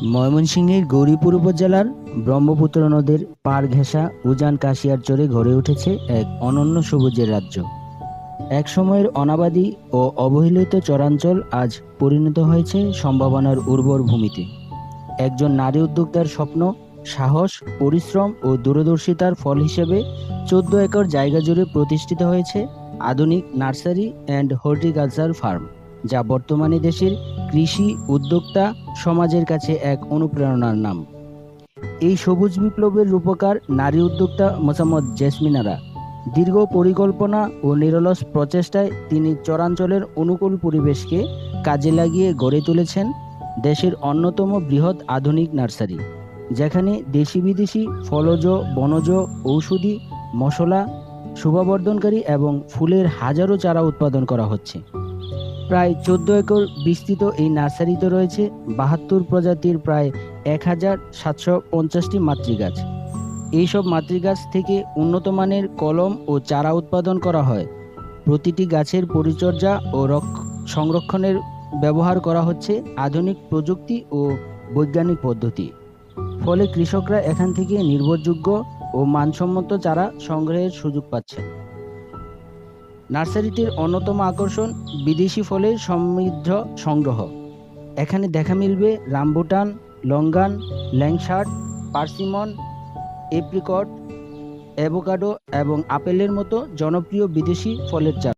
ময়মনসিংহের গৌরীপুর উপজেলার ব্রহ্মপুত্র নদের পাড় ঘেঁষা উজান কাশিয়ারচরে গড়ে উঠেছে এক অনন্য সবুজের রাজ্য। এক সময়ের অনাবাদী ও অবহেলিত চরাঞ্চল আজ পরিণত হয়েছে সম্ভাবনার উর্বর ভূমিতে। একজন নারী উদ্যোক্তার স্বপ্ন, সাহস, পরিশ্রম ও দূরদর্শিতার ফল হিসেবে ১৪ একর জায়গা জুড়ে প্রতিষ্ঠিত হয়েছে আধুনিক নার্সারি অ্যান্ড হর্টিকালচার ফার্ম, যা বর্তমানে দেশের কৃষি উদ্যোক্তা সমাজের কাছে এক অনুপ্রেরণার নাম। এই সবুজ বিপ্লবের রূপকার নারী উদ্যোক্তা মোসাম্মদ জেসমিনারা। দীর্ঘ পরিকল্পনা ও নিরলস প্রচেষ্টায় তিনি চরাঞ্চলের অনুকূল পরিবেশকে কাজে লাগিয়ে গড়ে তুলেছেন দেশের অন্যতম বৃহৎ আধুনিক নার্সারি, যেখানে দেশি বিদেশি ফলজ, বনজ, ঔষধি, মশলা, শোভাবর্ধনকারী এবং ফুলের হাজারো চারা উৎপাদন করা হচ্ছে। প্রায় ১৪ একর বিস্তৃত এই নার্সারিতে রয়েছে ৭২ প্রজাতির প্রায় ১,৭৫০টি মাতৃগাছ। এইসব মাতৃগাছ থেকে উন্নত মানের কলম ও চারা উৎপাদন করা হয়। প্রতিটি গাছের পরিচর্যা ও সংরক্ষণের ব্যবহার করা হচ্ছে আধুনিক প্রযুক্তি ও বৈজ্ঞানিক পদ্ধতি। ফলে কৃষকরা এখান থেকে নির্ভরযোগ্য ও মানসম্মত চারা সংগ্রহের সুযোগ পাচ্ছেন। নার্সারিটির অন্যতম আকর্ষণ বিদেশি ফলের সমৃদ্ধ সংগ্রহ। এখানে দেখা মিলবে রামবুটান, লঙ্গান, ল্যাংশার্ট, পার্সিমন, এপ্রিকট, অ্যাভোকাডো এবং আপেলের মতো জনপ্রিয় বিদেশি ফলের চারা।